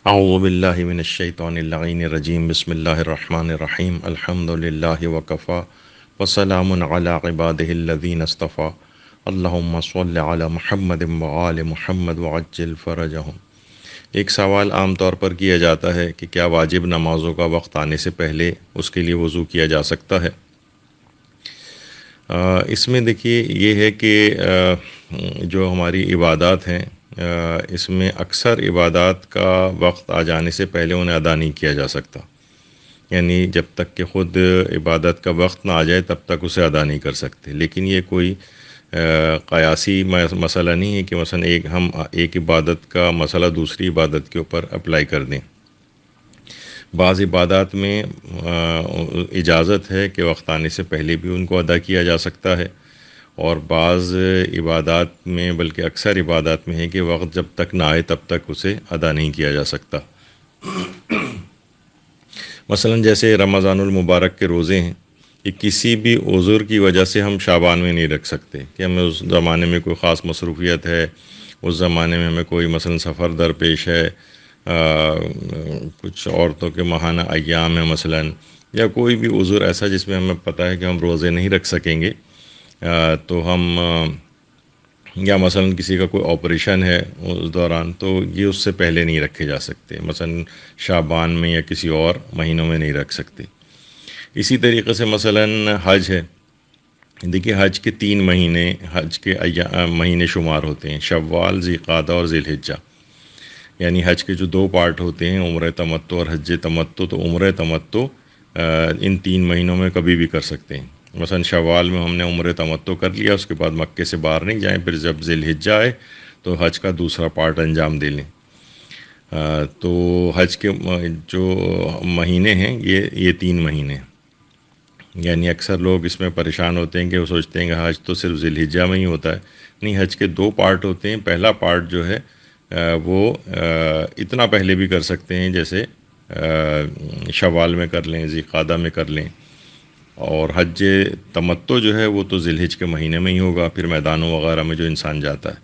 اعوذ باللہ من الشیطان اللعین الرجیم بسم اللہ الرحمن الرحیم الحمد للہ وکفی وسلام علی عبادہ الذین اصطفی اللہم صل علی محمد وآل محمد وعجل فرجہم۔ ایک سوال عام طور پر کیا جاتا ہے کہ کیا واجب نمازوں کا وقت آنے سے پہلے اس کے لیے وضو کیا جا سکتا ہے؟ اس میں دیکھیے یہ ہے کہ جو ہماری عبادات ہیں اس میں اکثر عبادات کا وقت آ جانے سے پہلے انہیں ادا نہیں کیا جا سکتا، یعنی جب تک کہ خود عبادت کا وقت نہ آ جائے تب تک اسے ادا نہیں کر سکتے۔ لیکن یہ کوئی قیاسی مسئلہ نہیں ہے کہ مثلا ہم ایک عبادت کا مسئلہ دوسری عبادت کے اوپر اپلائی کر دیں۔ بعض عبادات میں اجازت ہے کہ وقت آنے سے پہلے بھی ان کو ادا کیا جا سکتا ہے، اور بعض عبادات میں بلکہ اکثر عبادات میں ہے کہ وقت جب تک نہ آئے تب تک اسے ادا نہیں کیا جا سکتا۔ مثلا جیسے رمضان المبارک کے روزے ہیں، کہ کسی بھی عذر کی وجہ سے ہم شعبان میں نہیں رکھ سکتے، کہ ہمیں اس زمانے میں کوئی خاص مصروفیت ہے، اس زمانے میں ہمیں کوئی مثلا سفر درپیش ہے، کچھ عورتوں کے ماہانہ ایام ہیں مثلا، یا کوئی بھی عذر ایسا جس میں ہمیں پتہ ہے کہ ہم روزے نہیں رکھ سکیں گے، تو ہم یا مثلا کسی کا کوئی آپریشن ہے اس دوران، تو یہ اس سے پہلے نہیں رکھے جا سکتے، مثلا شعبان میں یا کسی اور مہینوں میں نہیں رکھ سکتے۔ اسی طریقے سے مثلا حج ہے، دیکھیے حج کے 3 مہینے حج کے مہینے شمار ہوتے ہیں، شوال، ذی اور ذی الحجہ، یعنی حج کے جو 2 پارٹ ہوتے ہیں، عمرہ تمتع اور حج تمتع، تو عمرہ تمتع ان 3 مہینوں میں کبھی بھی کر سکتے ہیں۔ مثلا شوال میں ہم نے عمرہ تمتع کر لیا، اس کے بعد مکے سے باہر نہیں جائیں، پھر جب ذی الحجہ آئے تو حج کا دوسرا پارٹ انجام دے لیں۔ تو حج کے جو مہینے ہیں یہ 3 مہینے ہیں، یعنی اکثر لوگ اس میں پریشان ہوتے ہیں کہ وہ سوچتے ہیں کہ حج تو صرف ذی الحجہ میں ہی ہوتا ہے، نہیں، حج کے 2 پارٹ ہوتے ہیں۔ پہلا پارٹ جو ہے وہ اتنا پہلے بھی کر سکتے ہیں، جیسے شوال میں کر لیں، ذی القعدہ میں کر لیں، اور حج تمتع جو ہے وہ تو ذی الحجہ کے مہینے میں ہی ہوگا، پھر میدانوں وغیرہ میں جو انسان جاتا ہے،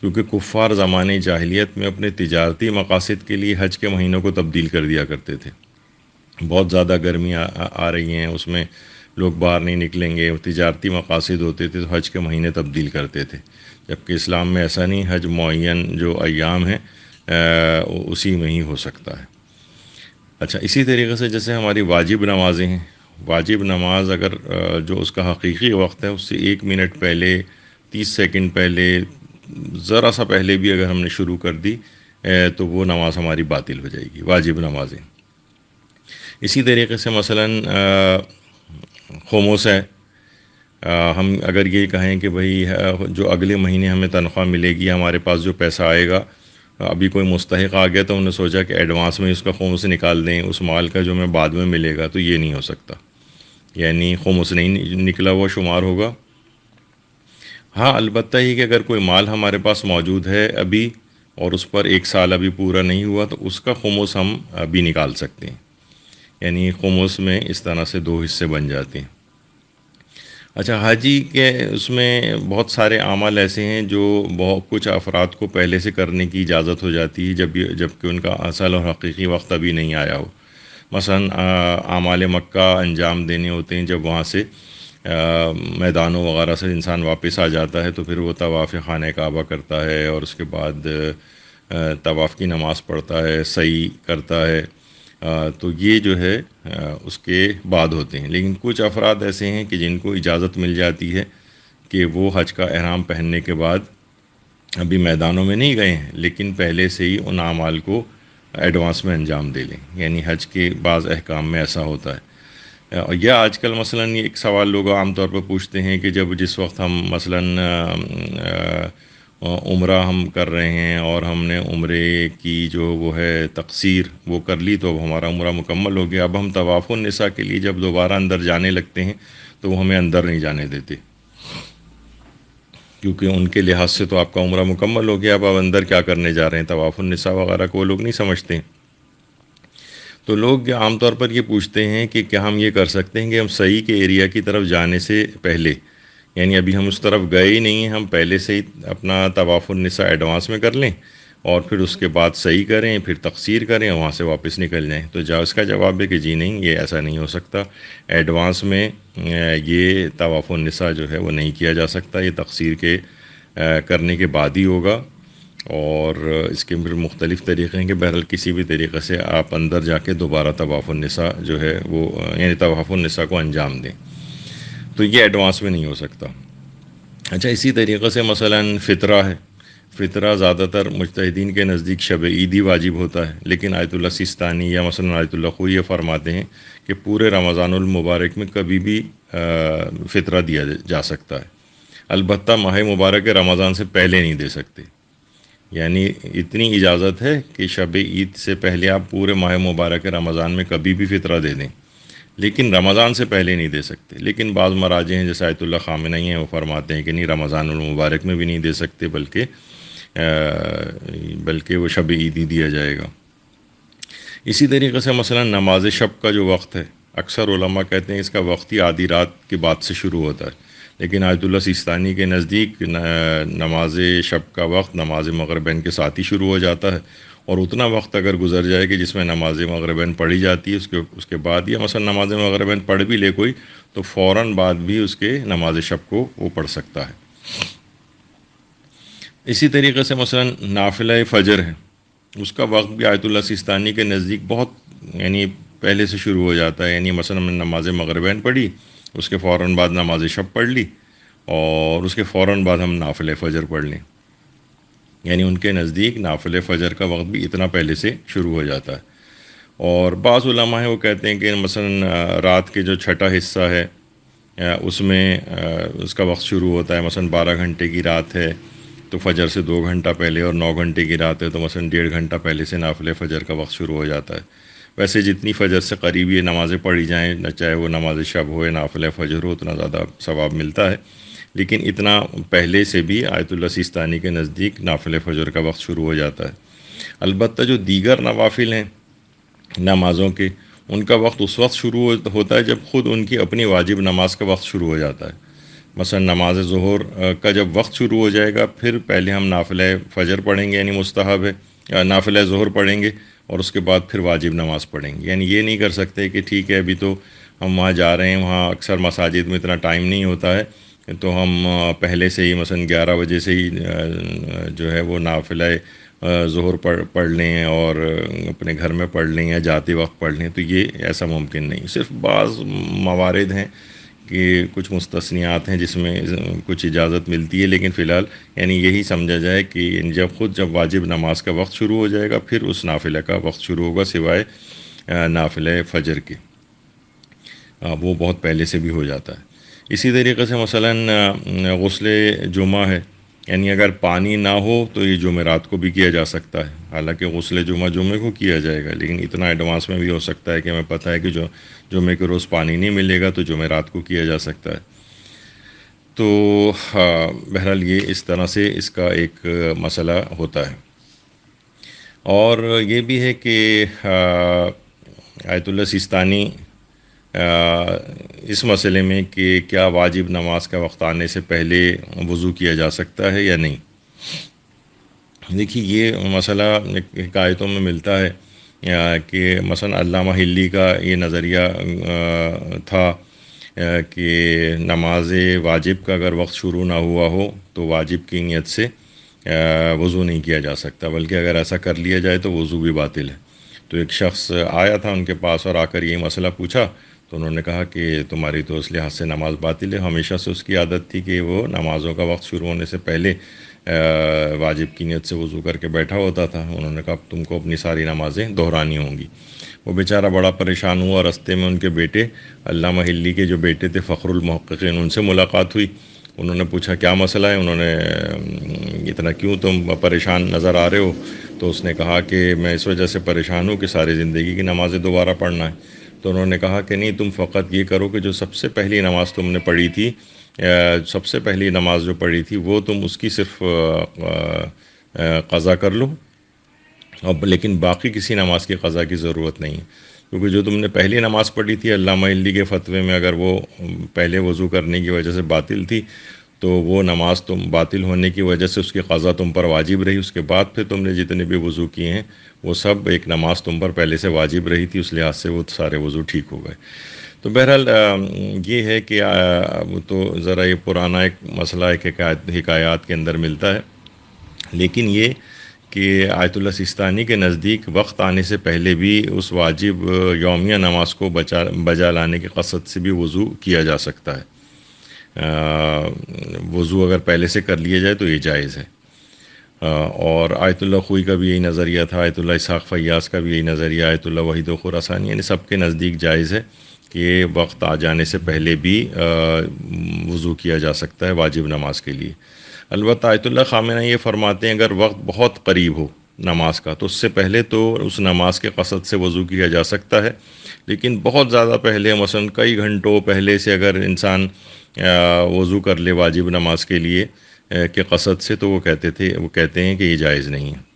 کیونکہ کفار زمانے جاہلیت میں اپنے تجارتی مقاصد کے لیے حج کے مہینوں کو تبدیل کر دیا کرتے تھے۔ بہت زیادہ گرمی آ رہی ہیں، اس میں لوگ باہر نہیں نکلیں گے، تجارتی مقاصد ہوتے تھے تو حج کے مہینے تبدیل کرتے تھے، جبکہ اسلام میں ایسا نہیں، حج معین جو ایام ہیں اسی میں ہی ہو سکتا ہے۔ اچھا، اسی طریقے سے جیسے ہماری واجب نمازیں ہیں، واجب نماز اگر جو اس کا حقیقی وقت ہے اس سے 1 منٹ پہلے، 30 سیکنڈ پہلے، ذرا سا پہلے بھی اگر ہم نے شروع کر دی تو وہ نماز ہماری باطل ہو جائے گی، واجب نمازیں۔ اسی طریقے سے مثلا خمس ہے، ہم اگر یہ کہیں کہ بھئی جو اگلے مہینے ہمیں تنخواہ ملے گی، ہمارے پاس جو پیسہ آئے گا، ابھی کوئی مستحق آ گیا تو انہوں نے سوچا کہ ایڈوانس میں اس کا خمس نکال دیں، اس مال کا جو ہمیں بعد میں ملے گا، تو یہ نہیں ہو سکتا، یعنی خمس نہیں نکلا ہوا شمار ہوگا۔ ہاں، البتہ یہ کہ اگر کوئی مال ہمارے پاس موجود ہے ابھی اور اس پر 1 سال ابھی پورا نہیں ہوا، تو اس کا خمس ہم ابھی نکال سکتے ہیں، یعنی خمس میں اس طرح سے 2 حصے بن جاتے ہیں۔ اچھا، حاجی کے اس میں بہت سارے اعمال ایسے ہیں جو بہت کچھ افراد کو پہلے سے کرنے کی اجازت ہو جاتی ہے جب کہ ان کا اصل اور حقیقی وقت ابھی نہیں آیا ہو۔ مثلا اعمال مکہ انجام دینے ہوتے ہیں، جب وہاں سے میدانوں وغیرہ سے انسان واپس آ جاتا ہے تو پھر وہ طواف خانہ کعبہ کرتا ہے، اور اس کے بعد طواف کی نماز پڑھتا ہے، سعی کرتا ہے، تو یہ جو ہے اس کے بعد ہوتے ہیں۔ لیکن کچھ افراد ایسے ہیں کہ جن کو اجازت مل جاتی ہے کہ وہ حج کا احرام پہننے کے بعد ابھی میدانوں میں نہیں گئے ہیں، لیکن پہلے سے ہی ان اعمال کو ایڈوانس میں انجام دے لیں، یعنی حج کے بعض احکام میں ایسا ہوتا ہے۔ یا آج کل مثلا یہ ایک سوال لوگ عام طور پر پوچھتے ہیں کہ جس وقت ہم مثلا عمرہ ہم کر رہے ہیں اور ہم نے عمرے کی جو وہ ہے تقصیر وہ کر لی، تو اب ہمارا عمرہ مکمل ہو گیا، اب ہم طواف النساء کے لیے جب دوبارہ اندر جانے لگتے ہیں تو وہ ہمیں اندر نہیں جانے دیتے، کیونکہ ان کے لحاظ سے تو آپ کا عمرہ مکمل ہو گیا، اب آپ اندر کیا کرنے جا رہے ہیں، طواف النساء وغیرہ کو وہ لوگ نہیں سمجھتے ہیں۔ تو لوگ عام طور پر یہ پوچھتے ہیں کہ کیا ہم یہ کر سکتے ہیں کہ ہم صحیح کے ایریا کی طرف جانے سے پہلے، یعنی ابھی ہم اس طرف گئے ہی نہیں ہیں، ہم پہلے سے ہی اپنا طواف النساء ایڈوانس میں کر لیں، اور پھر اس کے بعد صحیح کریں، پھر تقصیر کریں، وہاں سے واپس نکل جائیں. تو اس کا جواب ہے کہ جی نہیں، یہ ایسا نہیں ہو سکتا. ایڈوانس میں یہ طواف النساء جو ہے وہ نہیں کیا جا سکتا، یہ تقصیر کے کرنے کے بعد ہی ہوگا. اور اس کے پھر مختلف طریقے ہیں کہ بہرحال کسی بھی طریقے سے آپ اندر جا کے دوبارہ طواف النساء جو ہے وہ یعنی طواف النساء کو انجام دیں. تو یہ ایڈوانس میں نہیں ہو سکتا. اچھا، اسی طریقے سے مثلاً فطرہ ہے. فطرہ زیادہ تر مجتہدین کے نزدیک شب عید ہی واجب ہوتا ہے، لیکن آیت اللہ سیستانی یا مثلاً آیت اللہ خوئی یہ فرماتے ہیں کہ پورے رمضان المبارک میں کبھی بھی فطرہ دیا جا سکتا ہے. البتہ ماہ مبارک رمضان سے پہلے نہیں دے سکتے. یعنی اتنی اجازت ہے کہ شب عید سے پہلے آپ پورے ماہ مبارک رمضان میں کبھی بھی فطرہ دے دیں، لیکن رمضان سے پہلے نہیں دے سکتے. لیکن بعض مراجع ہیں جیسے آیت اللہ خامنئی ہیں، وہ فرماتے ہیں کہ نہیں، رمضان المبارک میں بھی نہیں دے سکتے، بلکہ وہ شب عید ہی دیا جائے گا. اسی طریقے سے مثلا نماز شب کا جو وقت ہے، اکثر علماء کہتے ہیں اس کا وقت ہی آدھی رات کے بعد سے شروع ہوتا ہے، لیکن آیت اللہ سیستانی کے نزدیک نماز شب کا وقت نماز مغربین کے ساتھ ہی شروع ہو جاتا ہے. اور اتنا وقت اگر گزر جائے کہ جس میں نماز مغربین پڑھی جاتی ہے، اس کے بعد یا مثلا نماز مغربین پڑھ بھی لے کوئی، تو فوراً بعد بھی اس کے نماز شب کو وہ پڑھ سکتا ہے. اسی طریقے سے مثلا نافلہ فجر ہے، اس کا وقت بھی آیت اللہ سیستانی کے نزدیک بہت یعنی پہلے سے شروع ہو جاتا ہے. یعنی مثلا ہم نے نماز مغربین پڑھی، اس کے فوراً بعد نماز شب پڑھ لی، اور اس کے فوراً بعد ہم نافلہ فجر پڑھ لیں. یعنی ان کے نزدیک نافلہ فجر کا وقت بھی اتنا پہلے سے شروع ہو جاتا ہے. اور بعض علماء ہیں وہ کہتے ہیں کہ مثلا رات کے جو چھٹا حصہ ہے اس میں اس کا وقت شروع ہوتا ہے. مثلا 12 گھنٹے کی رات ہے تو فجر سے 2 گھنٹہ پہلے، اور 9 گھنٹے کی رات ہے تو مثلا 1.5 گھنٹہ پہلے سے نافلہ فجر کا وقت شروع ہو جاتا ہے. ویسے جتنی فجر سے قریب یہ نمازیں پڑھی جائیں، نہ چاہے وہ نماز شب ہو یا نافلہ فجر ہو، اتنا زیادہ ثواب ملتا ہے. لیکن اتنا پہلے سے بھی آیت اللہ سیستانی کے نزدیک نافلہ فجر کا وقت شروع ہو جاتا ہے. البتہ جو دیگر نوافل ہیں نمازوں کے، ان کا وقت اس وقت شروع ہوتا ہے جب خود ان کی اپنی واجب نماز کا وقت شروع ہو جاتا ہے. مثلا نماز ظہر کا جب وقت شروع ہو جائے گا، پھر پہلے ہم نافلہ فجر پڑھیں گے، یعنی مستحب ہے، نافلہ ظہر پڑھیں گے، اور اس کے بعد پھر واجب نماز پڑھیں گے. یعنی یہ نہیں کر سکتے کہ ٹھیک ہے ابھی تو ہم وہاں جا رہے ہیں، وہاں اکثر مساجد میں اتنا ٹائم نہیں ہوتا ہے، تو ہم پہلے سے ہی مثلا 11 بجے سے ہی جو ہے وہ نافلہ ظہر پڑھ لیں اور اپنے گھر میں پڑھ لیں یا جاتے وقت پڑھ لیں. تو یہ ایسا ممکن نہیں. صرف بعض موارد ہیں کہ کچھ مستثنیات ہیں جس میں کچھ اجازت ملتی ہے، لیکن فی الحال یعنی یہی سمجھا جائے کہ جب واجب نماز کا وقت شروع ہو جائے گا، پھر اس نافلہ کا وقت شروع ہوگا، سوائے نافلہ فجر کے، وہ بہت پہلے سے بھی ہو جاتا ہے. اسی طریقے سے مثلا غسل جمعہ ہے، یعنی اگر پانی نہ ہو تو یہ جمعرات کو بھی کیا جا سکتا ہے. حالانکہ غسل جمعے کو کیا جائے گا، لیکن اتنا ایڈوانس میں بھی ہو سکتا ہے کہ ہمیں پتہ ہے کہ جو جمعے کے روز پانی نہیں ملے گا تو جمعرات کو کیا جا سکتا ہے. تو بہرحال یہ اس طرح سے اس کا ایک مسئلہ ہوتا ہے. اور یہ بھی ہے کہ آیت اللہ سیستانی اس مسئلے میں کہ کیا واجب نماز کا وقت آنے سے پہلے وضو کیا جا سکتا ہے یا نہیں. دیکھیے یہ مسئلہ حکایتوں میں ملتا ہے کہ مثلا علامہ حلی کا یہ نظریہ تھا کہ نماز واجب کا اگر وقت شروع نہ ہوا ہو تو واجب کی نیت سے وضو نہیں کیا جا سکتا، بلکہ اگر ایسا کر لیا جائے تو وضو بھی باطل ہے. تو ایک شخص آیا تھا ان کے پاس اور آ کر یہ مسئلہ پوچھا، تو انہوں نے کہا کہ تمہاری تو اس لحاظ سے نماز باطل ہے. ہمیشہ سے اس کی عادت تھی کہ وہ نمازوں کا وقت شروع ہونے سے پہلے واجب کی نیت سے وضو کر کے بیٹھا ہوتا تھا. انہوں نے کہا تم کو اپنی ساری نمازیں دہرانی ہوں گی. وہ بیچارہ بڑا پریشان ہوا. رستے میں ان کے بیٹے علامہ حلی کے جو بیٹے تھے فخر المحققین، ان سے ملاقات ہوئی. انہوں نے پوچھا کیا مسئلہ ہے، انہوں نے اتنا کیوں تم پریشان نظر آ رہے ہو. تو اس نے کہا کہ میں اس وجہ سے پریشان ہوں کہ ساری زندگی کی نمازیں دوبارہ پڑھنا ہے. تو انہوں نے کہا کہ نہیں، تم فقط یہ کرو کہ جو سب سے پہلی نماز تم نے پڑھی تھی، سب سے پہلی نماز جو پڑھی تھی وہ تم اس کی صرف قضا کر لو، لیکن باقی کسی نماز کی قضا کی ضرورت نہیں ہے. کیونکہ جو تم نے پہلی نماز پڑھی تھی علامہ حلی کے فتوے میں اگر وہ پہلے وضو کرنے کی وجہ سے باطل تھی، تو وہ نماز تم باطل ہونے کی وجہ سے اس کی قضا تم پر واجب رہی، اس کے بعد پھر تم نے جتنے بھی وضو کیے ہیں وہ سب ایک نماز تم پر پہلے سے واجب رہی تھی، اس لحاظ سے وہ سارے وضو ٹھیک ہو گئے۔ تو بہرحال یہ ہے کہ تو ذرا یہ پرانا ایک مسئلہ ایک حکایات کے اندر ملتا ہے، لیکن یہ کہ آیت اللہ سستانی کے نزدیک وقت آنے سے پہلے بھی اس واجب یومیہ نماز کو بجا لانے کی قصد سے بھی وضو کیا جا سکتا ہے۔ وضو اگر پہلے سے کر لیا جائے تو یہ جائز ہے۔ اور آیت اللہ خوئی کا بھی یہی نظریہ تھا، آیت اللہ اسحاق فیاض کا بھی یہی نظریہ، آیت اللہ وحید و خراسانی، یعنی سب کے نزدیک جائز ہے کہ وقت آ جانے سے پہلے بھی وضو کیا جا سکتا ہے واجب نماز کے لیے۔ البتہ آیت اللہ خامنہ یہ فرماتے ہیں اگر وقت بہت قریب ہو نماز کا تو اس سے پہلے تو اس نماز کے قصد سے وضو کیا جا سکتا ہے، لیکن بہت زیادہ پہلے مثلا کئی گھنٹوں پہلے سے اگر انسان وضو کر لے واجب نماز کے لیے کے قصد سے تو وہ کہتے ہیں کہ یہ جائز نہیں ہے۔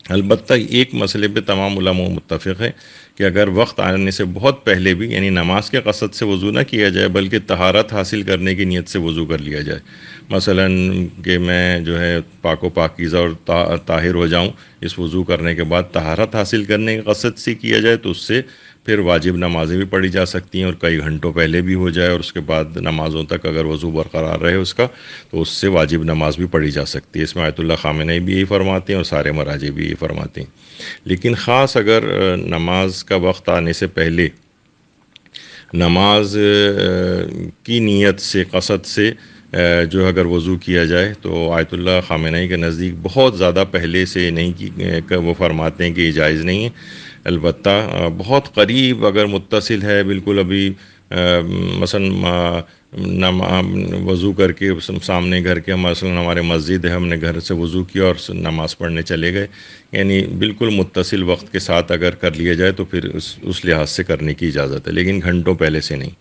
البتہ ایک مسئلے پہ تمام علماء متفق ہے کہ اگر وقت آنے سے بہت پہلے بھی یعنی نماز کے قصد سے وضو نہ کیا جائے بلکہ طہارت حاصل کرنے کی نیت سے وضو کر لیا جائے، مثلا کہ میں جو ہے پاک و پاکیزہ اور طاہر ہو جاؤں، اس وضو کرنے کے بعد طہارت حاصل کرنے کے قصد سے کیا جائے تو اس سے پھر واجب نمازیں بھی پڑھی جا سکتی ہیں، اور کئی گھنٹوں پہلے بھی ہو جائے اور اس کے بعد نمازوں تک اگر وضو برقرار رہے اس کا تو اس سے واجب نماز بھی پڑھی جا سکتی ہے۔ اس میں آیت اللہ خامنہ بھی یہی فرماتے ہیں اور سارے مراجع بھی یہی فرماتے ہیں۔ لیکن خاص اگر نماز کا وقت آنے سے پہلے نماز کی نیت سے قصد سے جو اگر وضو کیا جائے تو آیت اللہ خامنہ کے نزدیک بہت زیادہ پہلے سے نہیں کہ وہ فرماتے ہیں کہ یہ جائز نہیں ہے، البتہ بہت قریب اگر متصل ہے بالکل ابھی مثلا وضو کر کے سامنے گھر کے مثلا ہمارے مسجد ہے، ہم نے گھر سے وضو کیا اور نماز پڑھنے چلے گئے، یعنی بالکل متصل وقت کے ساتھ اگر کر لیا جائے تو پھر اس لحاظ سے کرنے کی اجازت ہے، لیکن گھنٹوں پہلے سے نہیں۔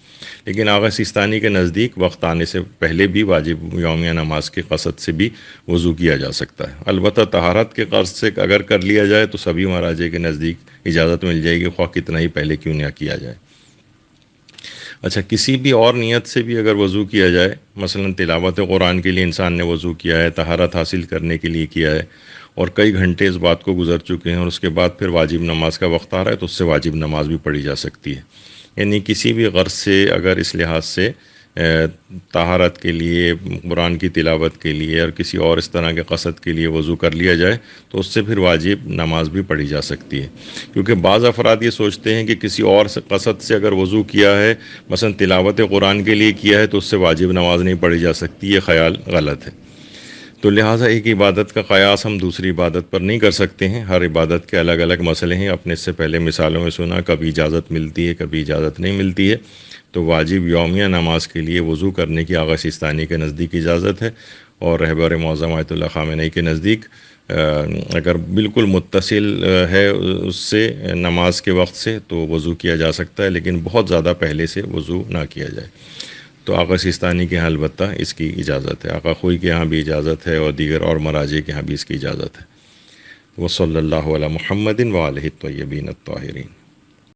لیکن آغا سستانی کے نزدیک وقت آنے سے پہلے بھی واجب یومیہ نماز کے قصد سے بھی وضو کیا جا سکتا ہے۔ البتہ طہارت کے قصد سے اگر کر لیا جائے تو سبھی مراجع کے نزدیک اجازت مل جائے گی، خواہ کتنا ہی پہلے کیوں نہ کیا جائے۔ اچھا، کسی بھی اور نیت سے بھی اگر وضو کیا جائے، مثلا تلاوت قرآن کے لیے انسان نے وضو کیا ہے، طہارت حاصل کرنے کے لیے کیا ہے اور کئی گھنٹے اس بات کو گزر چکے ہیں اور اس کے بعد پھر واجب نماز کا وقت آ رہا ہے تو اس سے واجب نماز بھی پڑھی جا سکتی ہے۔ یعنی کسی بھی غرض سے اگر اس لحاظ سے طہارت کے لیے، قرآن کی تلاوت کے لیے اور کسی اور اس طرح کے قصد کے لیے وضو کر لیا جائے تو اس سے پھر واجب نماز بھی پڑھی جا سکتی ہے، کیونکہ بعض افراد یہ سوچتے ہیں کہ کسی اور قصد سے اگر وضو کیا ہے، مثلا تلاوت قرآن کے لیے کیا ہے تو اس سے واجب نماز نہیں پڑھی جا سکتی، یہ خیال غلط ہے۔ تو لہٰذا ایک عبادت کا قیاس ہم دوسری عبادت پر نہیں کر سکتے ہیں، ہر عبادت کے الگ الگ مسئلے ہیں۔ اپنے سے پہلے مثالوں میں سنا کبھی اجازت ملتی ہے کبھی اجازت نہیں ملتی ہے، تو واجب یومیہ نماز کے لیے وضو کرنے کی آغا سستانی کے نزدیک اجازت ہے، اور رہبر معظم آیت اللہ خامنہ کے نزدیک اگر بالکل متصل ہے اس سے نماز کے وقت سے تو وضو کیا جا سکتا ہے، لیکن بہت زیادہ پہلے سے وضو نہ کیا جائے۔ تو آقا سستانی کے ہاں البتہ اس کی اجازت ہے، آقا خوئی کے ہاں بھی اجازت ہے اور دیگر اور مراجع کے ہاں بھی اس کی اجازت ہے۔ وصلی اللہ علی محمد وآلہ الطیبین الطاہرین۔